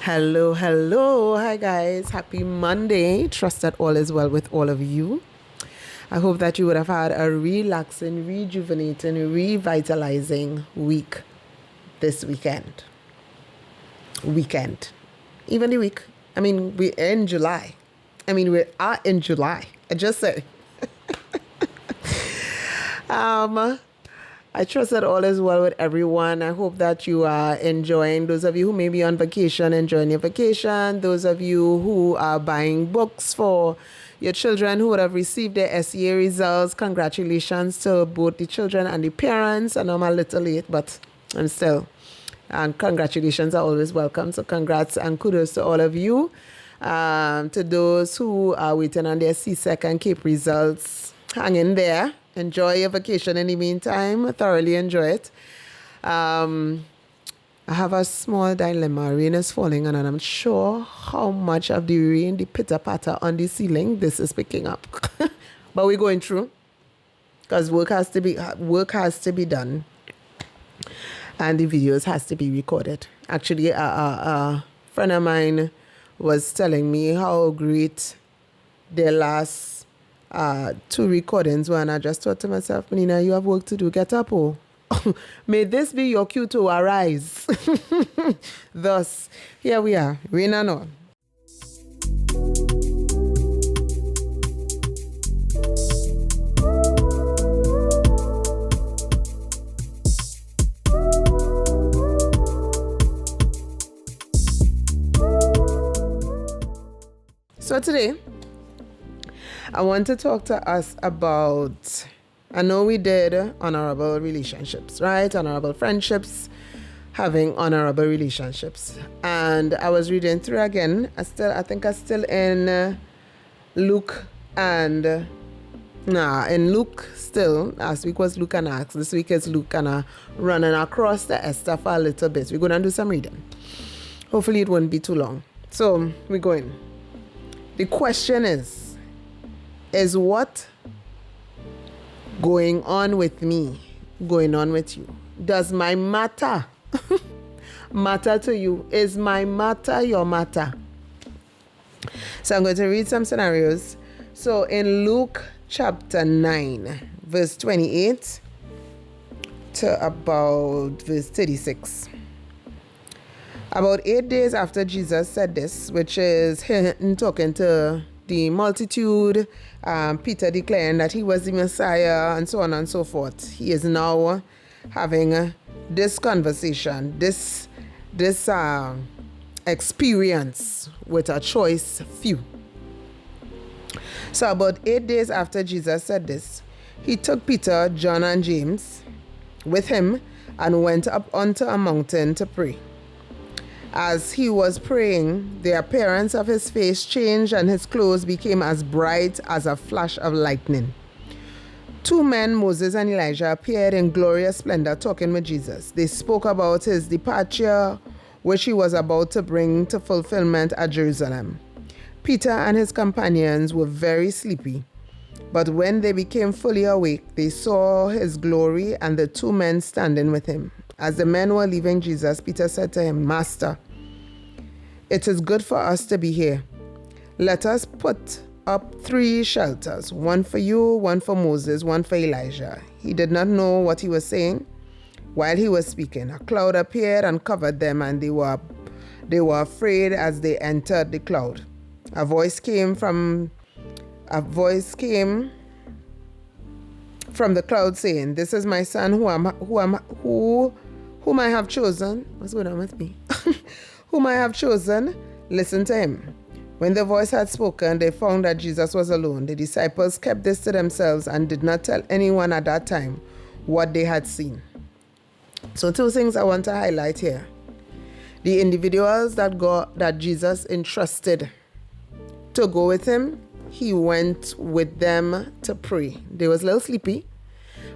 Hello, hello. Hi, guys. Happy Monday. Trust that all is well with all of you. I hope that you would have had a relaxing, rejuvenating, revitalizing week this weekend. Even the week. We're in July. We are in July. I just said. I trust that all is well with everyone. I hope that you are enjoying. Those of you who may be on vacation, enjoying your vacation. Those of you who are buying books for your children who would have received their SEA results, congratulations to both the children and the parents. I know I'm a little late, but I'm still. And congratulations are always welcome. So congrats and kudos to all of you. To those who are waiting on their CSEC and CAPE results, hang in there. Enjoy your vacation in the meantime. Thoroughly enjoy it. I have a small dilemma. Rain is falling and I'm not sure how much of the rain, the pitter-patter on the ceiling, this is picking up. But we're going through because work has to be done. And the videos has to be recorded. Actually, a friend of mine was telling me how great their last 2 recordings were, and I just thought to myself, Nina, you have work to do. Get up, oh. May this be your cue to arise. Thus, here we are, rain and all. So today, I want to talk to us about, I know we did honorable relationships, right? Honorable friendships, having honorable relationships. And I was reading through again. I think I'm still in Luke and, in Luke still. Last week was Luke and Acts. This week is Luke and running across the Esther for a little bit. We're going to do some reading. Hopefully it won't be too long. So we're going. The question is what going on with me going on with you? Does my matter matter to you? Is my matter your matter? So I'm going to read some scenarios. So in Luke chapter 9, verse 28 to about verse 36. About 8 days after Jesus said this, which is him talking to the multitude, Peter declaring that he was the Messiah, and so on and so forth. He is now having this conversation, this experience with a choice few. So about 8 days after Jesus said this, he took Peter, John, and James with him and went up onto a mountain to pray. As he was praying, the appearance of his face changed and his clothes became as bright as a flash of lightning. 2 men, Moses and Elijah, appeared in glorious splendor talking with Jesus. They spoke about his departure, which he was about to bring to fulfillment at Jerusalem. Peter and his companions were very sleepy, but when they became fully awake, they saw his glory and the 2 men standing with him. As the men were leaving Jesus, Peter said to him, Master, it is good for us to be here. Let us put up 3 shelters, one for you, one for Moses, one for Elijah. He did not know what he was saying. While he was speaking, a cloud appeared and covered them, and they were afraid as they entered the cloud. A voice came from the cloud saying, This is my son whom I have chosen. What's going on with me? Whom I have chosen, listen to him. When the voice had spoken, they found that Jesus was alone. The disciples kept this to themselves and did not tell anyone at that time what they had seen. So 2 things I want to highlight here. The individuals that Jesus entrusted to go with him, he went with them to pray. They was a little sleepy,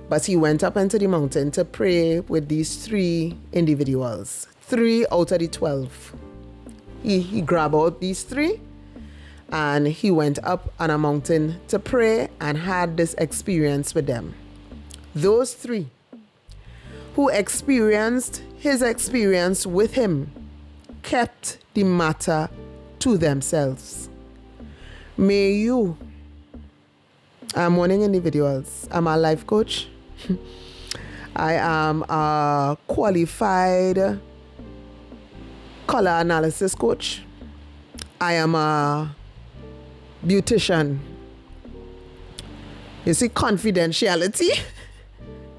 but he went up into the mountain to pray with these 3 individuals. 3 out of the 12. He grabbed out these 3 and he went up on a mountain to pray and had this experience with them. Those 3 who experienced his experience with him kept the matter to themselves. May you, I'm warning individuals, I'm a life coach. I am a qualified color analysis coach. I am a beautician. You see, confidentiality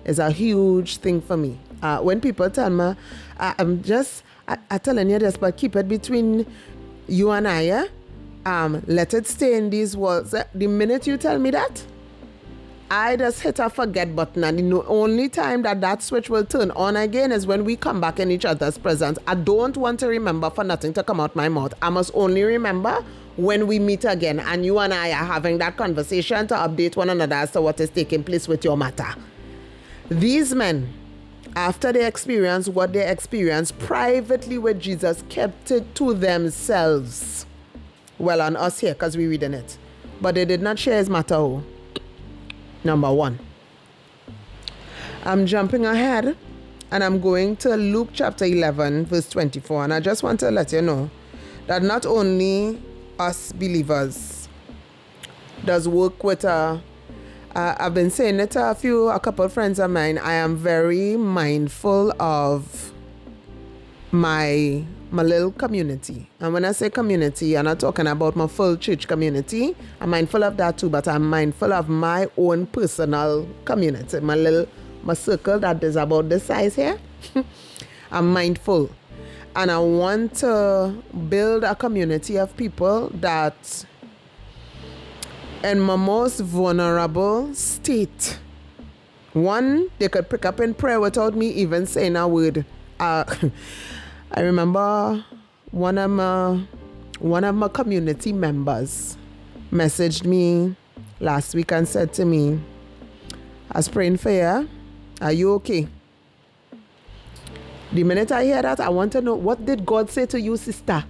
is a huge thing for me. When people tell me, I'm telling you this, but keep it between you and I, yeah? Let it stay in these walls. The minute you tell me that, I just hit a forget button, and the only time that switch will turn on again is when we come back in each other's presence. I don't want to remember for nothing to come out my mouth. I must only remember when we meet again and you and I are having that conversation to update one another as to what is taking place with your matter. These men, after they experienced what they experienced privately with Jesus, kept it to themselves. Well, on us here, because we're reading it. But they did not share his matter. Number one. I'm jumping ahead and I'm going to Luke chapter 11, verse 24. And I just want to let you know that not only us believers does work with I've been saying it to a couple of friends of mine. I am very mindful of my little community. And when I say community, I'm not talking about my full church community. I'm mindful of that too, but I'm mindful of my own personal community. My circle that is about this size here. I'm mindful. And I want to build a community of people that in my most vulnerable state, one, they could pick up in prayer without me even saying a word. I remember one of my community members messaged me last week and said to me, I was praying for you. Are you okay? The minute I hear that, I want to know, what did God say to you, sister?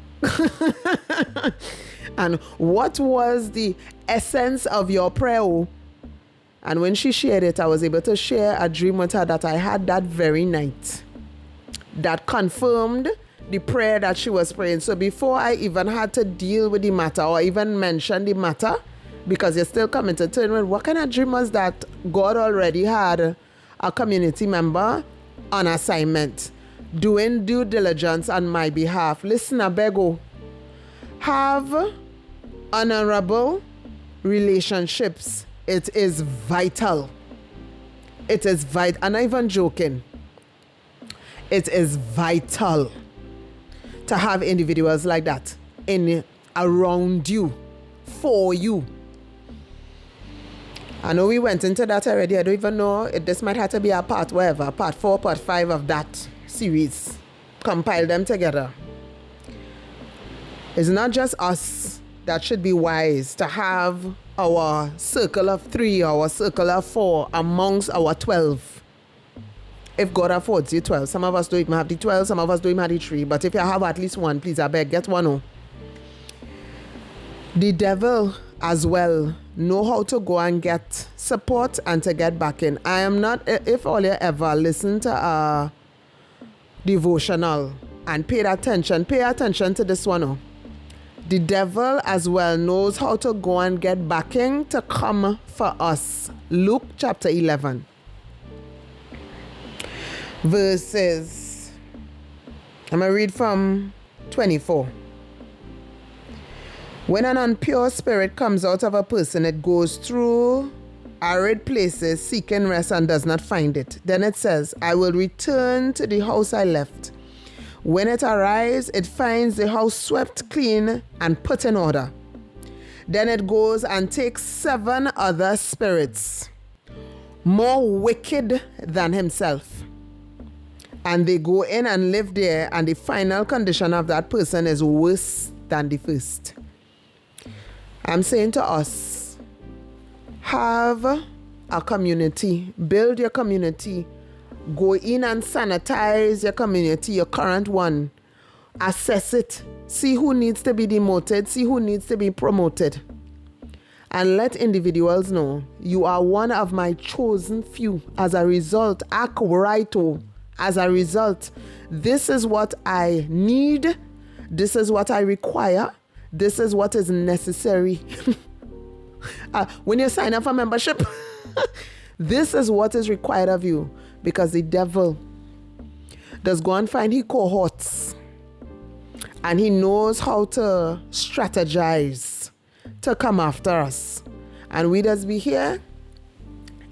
And what was the essence of your prayer? And when she shared it, I was able to share a dream with her that I had that very night that confirmed the prayer that she was praying. So before I even had to deal with the matter or even mention the matter, because you're still coming to turn with, what kind of dream was that? God already had a community member on assignment, doing due diligence on my behalf. Listen, I beg you, have honorable relationships. It is vital. It is vital. I'm not even joking. It is vital to have individuals like that around you, for you. I know we went into that already. I don't even know. This might have to be a part 4, part 5 of that series. Compile them together. It's not just us that should be wise to have our circle of 3, our circle of 4 amongst our 12. If God affords you 12. Some of us don't even have the 12, some of us don't even have the 3. But if you have at least one, please, I beg, get one. Oh. The devil as well know how to go and get support and to get back in. I am not, if all you ever listen to a devotional and pay attention to this one. Oh. The devil as well knows how to go and get backing to come for us. Luke chapter 11. Verses, I'm going to read from 24. When an impure spirit comes out of a person, it goes through arid places seeking rest and does not find it. Then it says, I will return to the house I left. When it arrives, it finds the house swept clean and put in order. Then it goes and takes 7 other spirits, more wicked than himself. And they go in and live there, and the final condition of that person is worse than the first. I'm saying to us, have a community, build your community, go in and sanitize your community, your current one, assess it, see who needs to be demoted, see who needs to be promoted, and let individuals know you are one of my chosen few. As a result, act right. As a result, this is what I need This is what I require. This is what is necessary. When you sign up for membership, this is what is required of you, because the devil does go and find his cohorts, and he knows how to strategize to come after us. And we just be here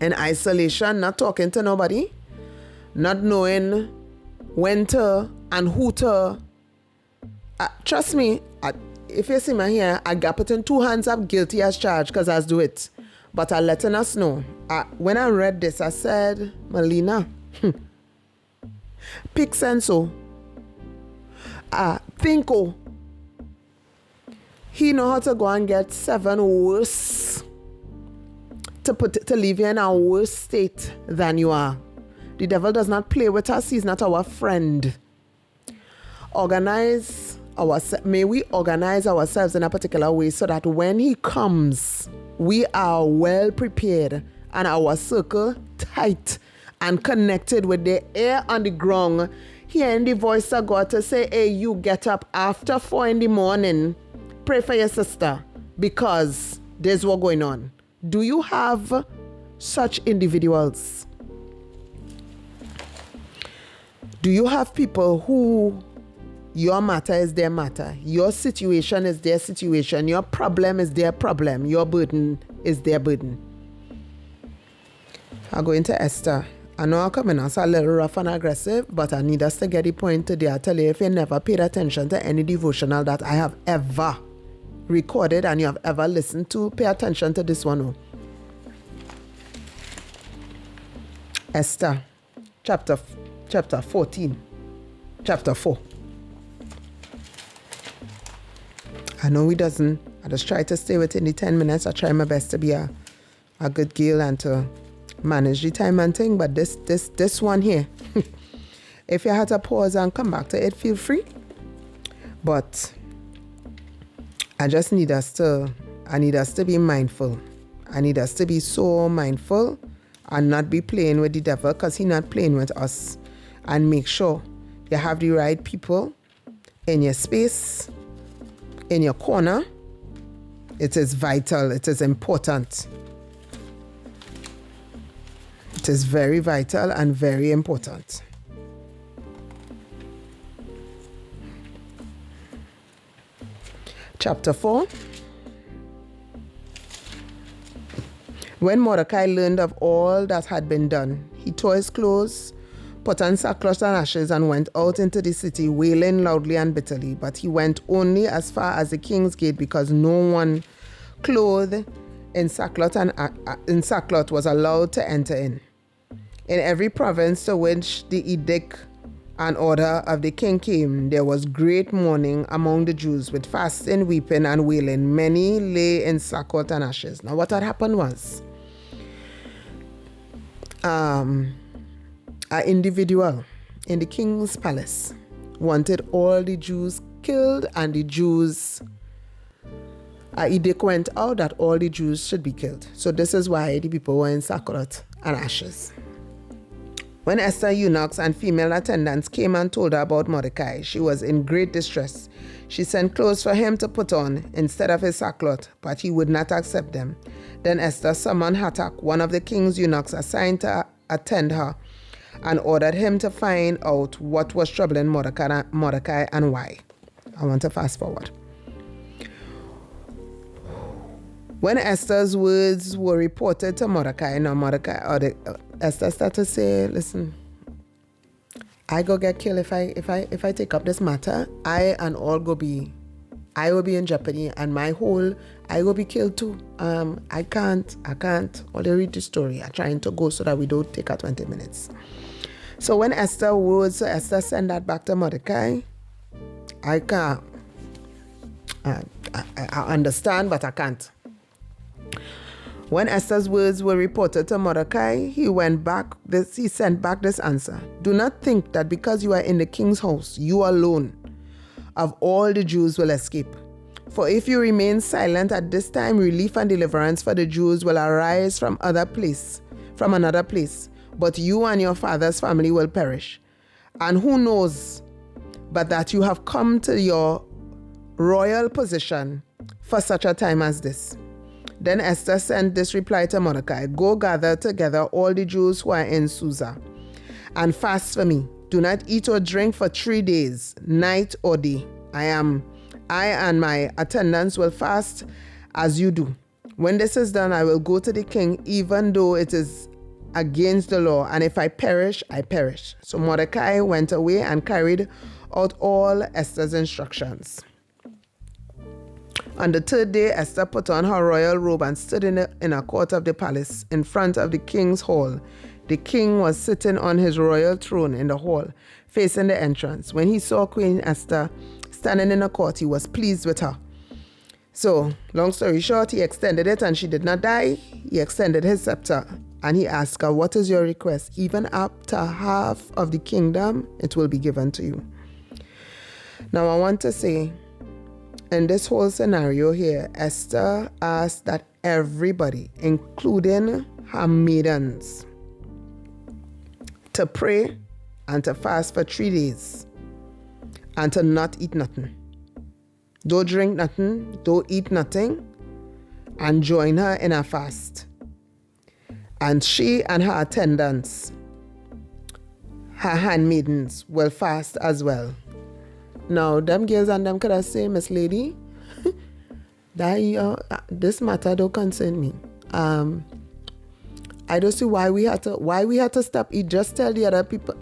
in isolation, not talking to nobody, not knowing when to and who to. Trust me, if you see me here, I got put in 2 hands up, guilty as charged, because I do it. But I'm letting us know. When I read this, I said, Melina, pick senso. Thinko. He know how to go and get 7 worse to leave you in a worse state than you are. The devil does not play with us. He's not our friend. May we organize ourselves in a particular way so that when he comes, we are well prepared and our circle tight and connected with the air on the ground, hearing the voice of God to say, hey, you get up after 4 in the morning, pray for your sister, because there's what going on. Do you have such individuals? Do you have people who your matter is their matter, your situation is their situation, your problem is their problem, your burden is their burden? I go into Esther. I know I'm coming out a little rough and aggressive, but I need us to get the point today. I tell you, if you never paid attention to any devotional that I have ever recorded and you have ever listened to, pay attention to this one. Esther, chapter 14, chapter 4. I know he doesn't. I just try to stay within the 10 minutes. I try my best to be a good girl and to manage the time and thing. But this one here, if you had to pause and come back to it, feel free. But I just need us to be mindful. I need us to be so mindful and not be playing with the devil, because he's not playing with us. And make sure you have the right people in your space, in your corner. It is vital. It is important. It is very vital and very important. Chapter 4. When Mordecai learned of all that had been done, he tore his clothes, put on sackcloth and ashes, and went out into the city, wailing loudly and bitterly. But he went only as far as the king's gate, because no one clothed in sackcloth was allowed to enter in. In every province to which the edict and order of the king came, there was great mourning among the Jews, with fasting, weeping, and wailing. Many lay in sackcloth and ashes. Now, what had happened was, an individual in the king's palace wanted all the Jews killed, and the Jews, edict went out that all the Jews should be killed. So this is why the people were in sackcloth and ashes. When Esther eunuchs and female attendants came and told her about Mordecai, she was in great distress. She sent clothes for him to put on instead of his sackcloth, but he would not accept them. Then Esther summoned Hatak, one of the king's eunuchs assigned to attend her, and ordered him to find out what was troubling Mordecai and why. I want to fast forward. When Esther's words were reported to Mordecai, Esther started to say, listen, I go get killed if I take up this matter. I will be in jeopardy, and I will be killed too. I can't. Only read the story. I'm trying to go so that we don't take 20 minutes. So when Esther sent that back to Mordecai, I can't. I understand, but I can't. When Esther's words were reported to Mordecai, he sent back this answer. Do not think that because you are in the king's house, you alone of all the Jews will escape. For if you remain silent at this time, relief and deliverance for the Jews will arise from another place, but you and your father's family will perish. And who knows, but that you have come to your royal position for such a time as this. Then Esther sent this reply to Mordecai: Go gather together all the Jews who are in Susa, and fast for me. Do not eat or drink for 3 days, night or day. I and my attendants will fast as you do. When this is done, I will go to the king, even though it is against the law, and if I perish, I perish. So Mordecai went away and carried out all Esther's instructions. On the 3rd day, Esther put on her royal robe and stood in a court of the palace in front of the king's hall. The king was sitting on his royal throne in the hall, facing the entrance. When he saw Queen Esther standing in the court, he was pleased with her. So, long story short, he extended it and she did not die. He extended his scepter and he asked her, what is your request? Even up to half of the kingdom, it will be given to you. Now, I want to say, in this whole scenario here, Esther asked that everybody, including her maidens, to pray and to fast for 3 days and to not eat nothing. Don't drink nothing, don't eat nothing, and join her in a fast. And she and her attendants, her handmaidens, will fast as well. Now, them girls and them could have said, Miss Lady, that this matter don't concern me. I don't see why we had to stop it. Just tell the other people.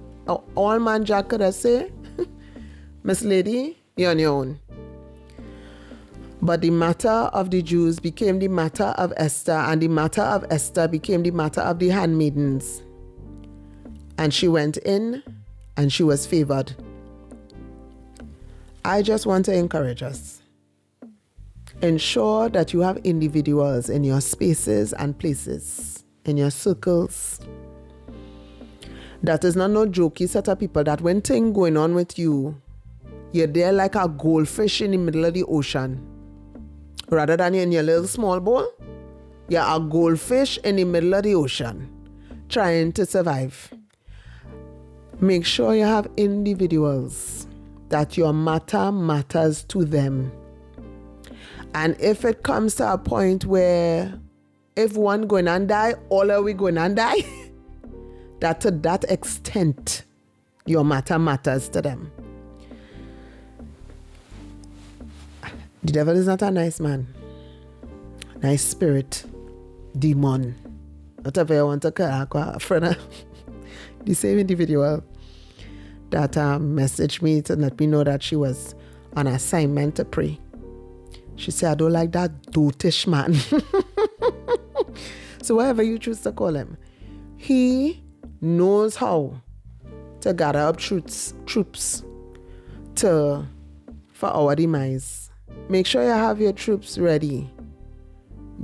All man Jack could have said, Miss Lady, you're on your own. But the matter of the Jews became the matter of Esther, and the matter of Esther became the matter of the handmaidens. And she went in and she was favored. I just want to encourage us. Ensure that you have individuals in your spaces and places, in your circles. That is not no jokey set of people that when things going on with you, you're there like a goldfish in the middle of the ocean. Rather than in your little small bowl, you're a goldfish in the middle of the ocean, trying to survive. Make sure you have individuals that your matter matters to them. And if it comes to a point where if one going and die, all are we going and die, that to that extent, your matter matters to them. The devil is not a nice man, nice spirit, demon, whatever you want to call a friend. The same individual that messaged me to let me know that she was on assignment to pray. She said, I don't like that dotish man. So whatever you choose to call him, he knows how to gather up troops for our demise. Make sure you have your troops ready.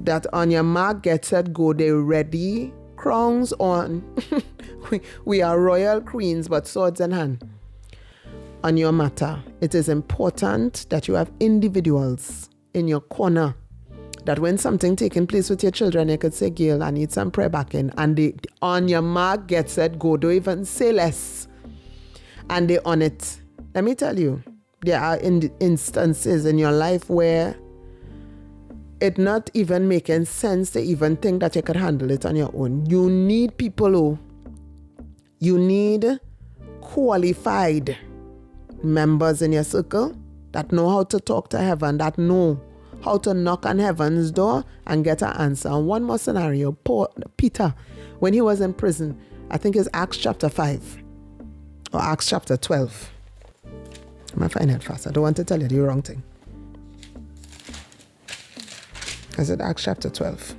That on your mark, get set, go. They're ready. Crowns on. We are royal queens, but swords in hand. On your matter, it is important that you have individuals in your corner. That when something taking place with your children, you could say, Gail, I need some prayer back in. And they, on your mark, get set, go. Don't even say less. And they on it. Let me tell you, there are instances in your life where it not even making sense to even think that you could handle it on your own. You need people you need qualified members in your circle that know how to talk to heaven, that know how to knock on heaven's door and get an answer. And one more scenario, Peter, when he was in prison, I think it's Acts chapter 5 or Acts chapter 12. I'm going to find it fast. I don't want to tell you the wrong thing. Is it Acts chapter 12?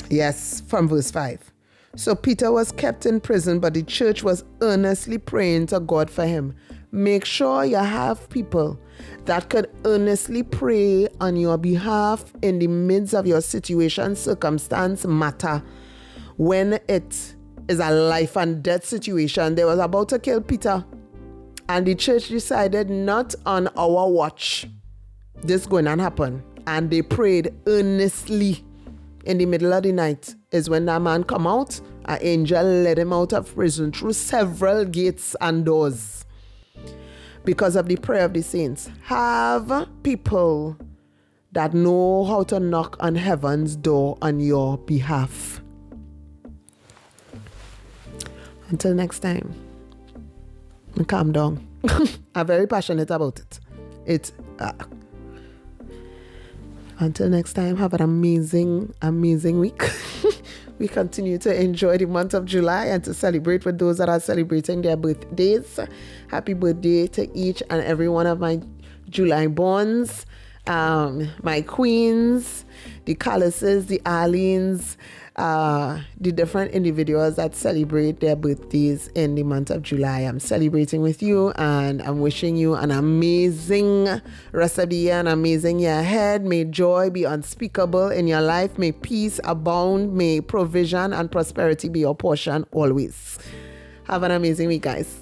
Yes, from verse 5. So Peter was kept in prison, but the church was earnestly praying to God for him. Make sure you have people that could earnestly pray on your behalf in the midst of your situation, circumstance, matter. When it is a life and death situation, they was about to kill Peter. And the church decided not on our watch. This going to happen. And they prayed earnestly. In the middle of the night is when that man come out. An angel led him out of prison through several gates and doors. because of the prayer of the saints. Have people that know how to knock on heaven's door on your behalf. Until next time, calm down. I'm very passionate about it. Until next time, have an amazing week. We continue to enjoy the month of July and to celebrate with those that are celebrating their birthdays. Happy birthday to each and every one of my July borns, my queens, the Calluses, the Arlenes, the different individuals that celebrate their birthdays in the month of July. I'm celebrating with you, and I'm wishing you an amazing rest of the year, an amazing year ahead. May joy be unspeakable in your life. May peace abound. May provision and prosperity be your portion always. Have an amazing week, guys.